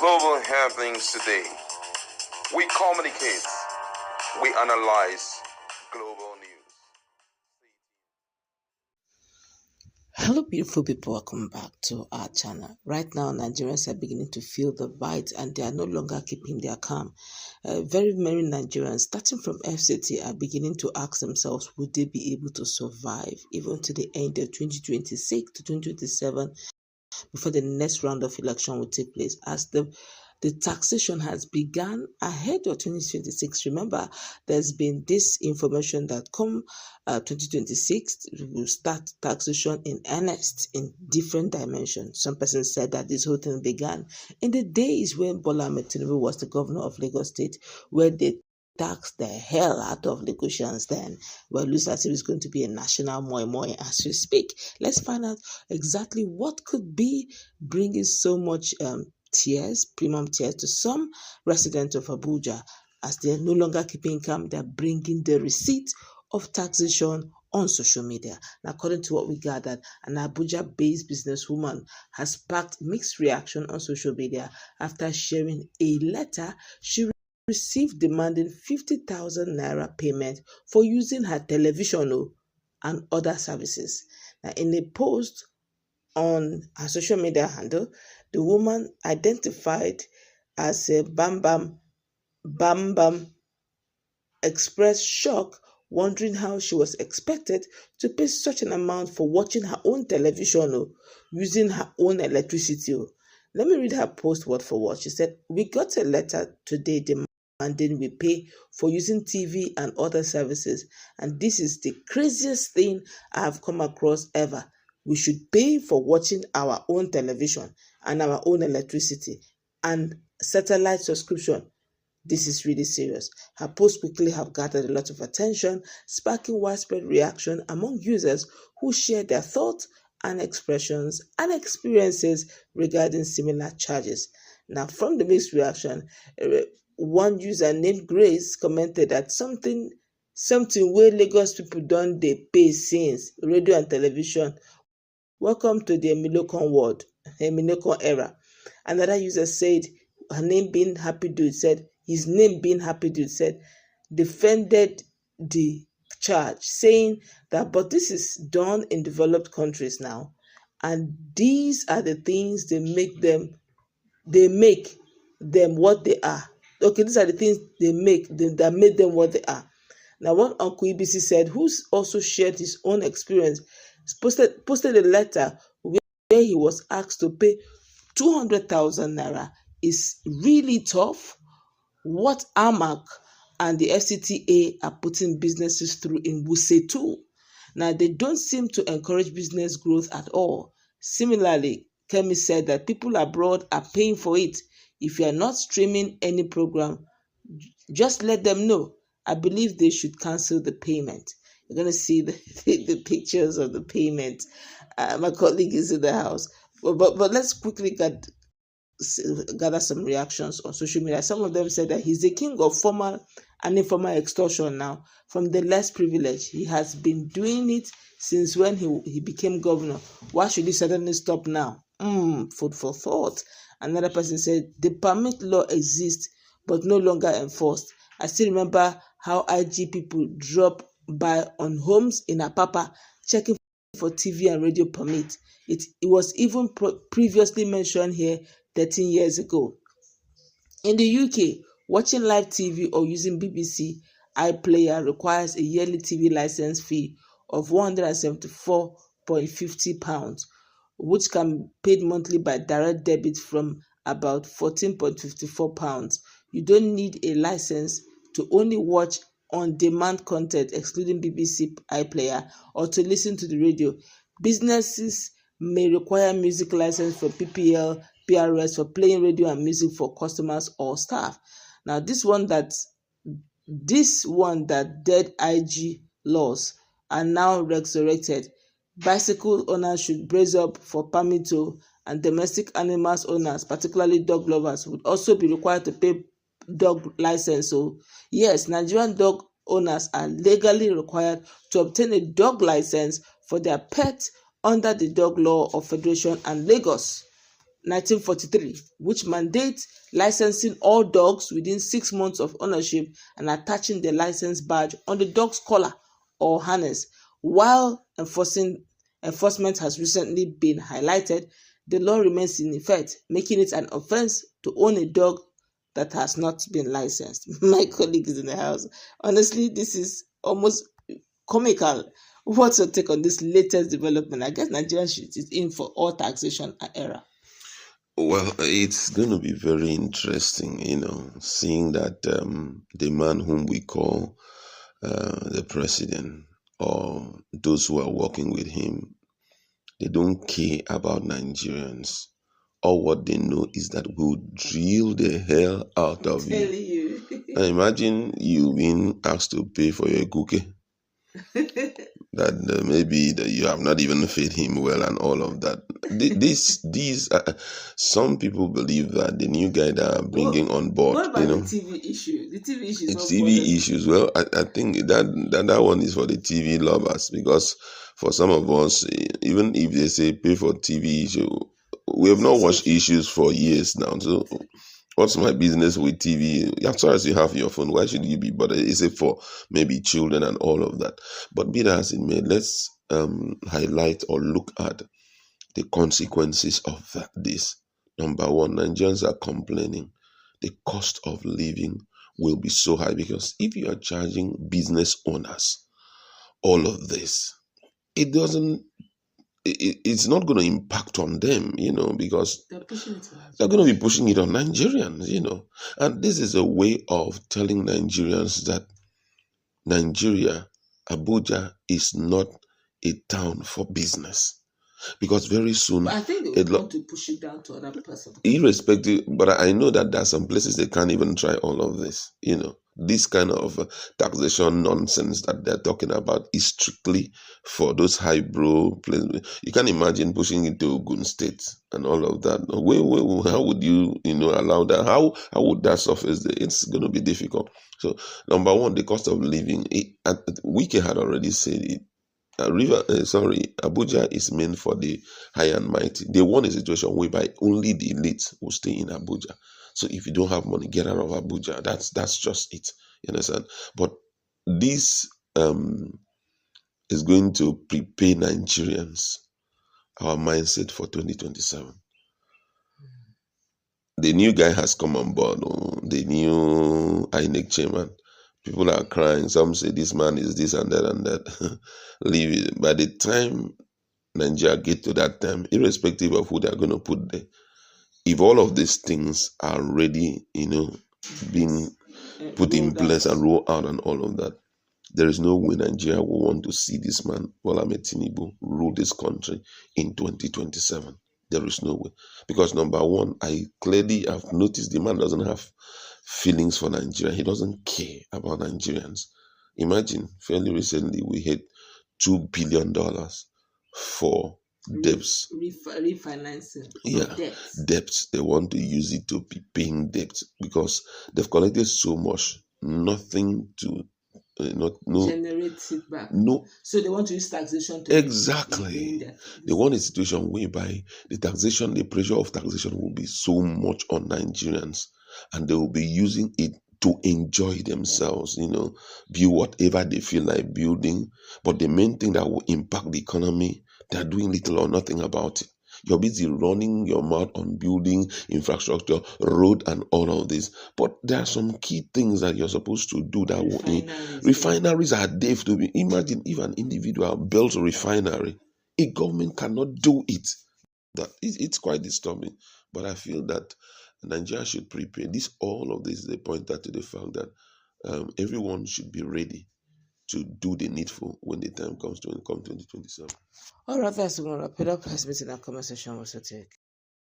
Global happenings today. We communicate. We analyze global news. Hello, beautiful people. Welcome back to our channel. Right now, Nigerians are beginning to feel the bite and they are no longer keeping their calm. Very many Nigerians, starting from FCT, are beginning to ask themselves, would they be able to survive even to the end of 2026 to 2027 before the next round of election will take place, as the taxation has begun ahead of 2026. Remember, there's been this information that come 2026, we will start taxation in earnest in different dimensions. Some persons said that this whole thing began in the days when Bola Ahmed Tinubu was the governor of Lagos State, where they tax the hell out of Lagosians then. Well, looks as if it's going to be a national moi as we speak. Let's find out exactly what could be bringing so much premium tears to some residents of Abuja, as they're no longer keeping calm. They're bringing the receipt of taxation on social media. And according to what we gathered, an Abuja-based businesswoman has sparked mixed reaction on social media after sharing a letter she received demanding 50,000 naira payment for using her television and other services. Now, in a post on her social media handle, the woman, identified as a Bam Bam, expressed shock, wondering how she was expected to pay such an amount for watching her own television using her own electricity. Let me read her post word for word. She said, "We got a letter today demanding we pay for using TV and other services, and this is the craziest thing I have come across ever. We should pay for watching our own television and our own electricity and satellite subscription. This is really serious." Her post quickly have gathered a lot of attention, sparking widespread reaction among users who share their thoughts and expressions and experiences regarding similar charges. Now, from the mixed reaction, one user named Grace commented that something where Lagos people don't they pay since radio and television. Welcome to the Emilokon world, Emilokon era. Another user said, his name being Happy Dude said, defended the charge, saying that, but this is done in developed countries now, and these are the things they make them what they are. Okay, these are the things that made them what they are. Now, what Uncle EBC said, who's also shared his own experience, posted a letter where he was asked to pay 200,000 naira. Is really tough. What AMAC and the FCTA are putting businesses through in Wuse too. Now, they don't seem to encourage business growth at all. Similarly, Kemi said that people abroad are paying for it. If you are not streaming any program, just let them know. I believe they should cancel the payment. You're going to see the pictures of the payment. My colleague is in the house. But let's quickly gather some reactions on social media. Some of them said that he's the king of formal and informal extortion now from the less privileged. He has been doing it since when he became governor. Why should he suddenly stop now? Food for thought. Another person said the permit law exists but no longer enforced. I still remember how IG people drop by on homes in Apapa checking for TV and radio permit. It was even previously mentioned here 13 years ago. In the UK, watching live TV or using BBC iPlayer requires a yearly TV license fee of £174.50, which can be paid monthly by direct debit from about £14.54. You don't need a license to only watch on-demand content, excluding BBC iPlayer, or to listen to the radio. Businesses may require music license for PPL, PRS for playing radio and music for customers or staff. Now, this one that dead IG laws are now resurrected. Bicycle owners should brace up for permit, and domestic animals owners, particularly dog lovers, would also be required to pay dog license. So yes, Nigerian dog owners are legally required to obtain a dog license for their pet under the dog law of Federation and Lagos. 1943, which mandates licensing all dogs within 6 months of ownership and attaching the license badge on the dog's collar or harness. While enforcement has recently been highlighted, the law remains in effect, making it an offense to own a dog that has not been licensed. My colleague is in the house. Honestly, this is almost comical. What's your take on this latest development? I guess Nigeria is in for all taxation era. Well, it's going to be very interesting, seeing that the man whom we call the president or those who are working with him, they don't care about Nigerians. All what they know is that we'll drill the hell out of you. Now imagine you being asked to pay for your cookie. That maybe that you have not even fed him well and all of that. These some people believe that the new guy that are bringing on board, what about the TV issue? The TV issue is not TV issues. Well, I think that one is for the TV lovers, because for some of us, even if they say pay for TV issue, we have not watched issues for years now. So what's my business with TV? As far as you have your phone, why should you be bothered? Is it for maybe children and all of that? But be that as it may, let's highlight or look at the consequences of this. Number one, Nigerians are complaining. The cost of living will be so high, because if you are charging business owners all of this, it's not going to impact on them, because they're going to be pushing it on Nigerians, and this is a way of telling Nigerians that Nigeria, Abuja, is not a town for business. Because very soon, but I think they want to push it down to other person. Irrespective, but I know that there are some places they can't even try all of this. This kind of taxation nonsense that they're talking about is strictly for those highbrow places. You can imagine pushing it to Ogun State and all of that. How would you, allow that? How would that surface there? It's going to be difficult. So, number one, the cost of living. Wike had already said it. Abuja is meant for the high and mighty. They want a situation whereby only the elite will stay in Abuja. So if you don't have money, get out of Abuja. That's just it. You understand? But this is going to prepare Nigerians, our mindset for 2027. The new guy has come on board, the new INEC chairman. People are crying. Some say this man is this and that and that. Leave it. By the time Nigeria get to that time, irrespective of who they are going to put there, if all of these things are ready, being put in place and roll out and all of that, there is no way Nigeria will want to see this man, Tinubu, rule this country in 2027. There is no way. Because number one, I clearly have noticed the man doesn't have feelings for Nigeria. He doesn't care about Nigerians. Imagine, fairly recently, we hit $2 billion for debts. Refinancing. Yeah, debts. They want to use it to be paying debts because they've collected so much, nothing to generate it back. No. So they want to use taxation to exactly. They want a situation whereby the taxation, the pressure of taxation will be so much on Nigerians, and they will be using it to enjoy themselves, build whatever they feel like building. But the main thing that will impact the economy, they're doing little or nothing about it. You're busy running your mouth on building infrastructure, road, and all of this. But there are some key things that you're supposed to do that refineries are there to be. Imagine if an individual builds a refinery, a government cannot do it. It's quite disturbing. But I feel that Nigeria should prepare. All of this is a pointer to the fact that everyone should be ready to do the needful when the time comes to come 2027. All right, that's going to wrap it up. Let's meet in our comment section. What's your take?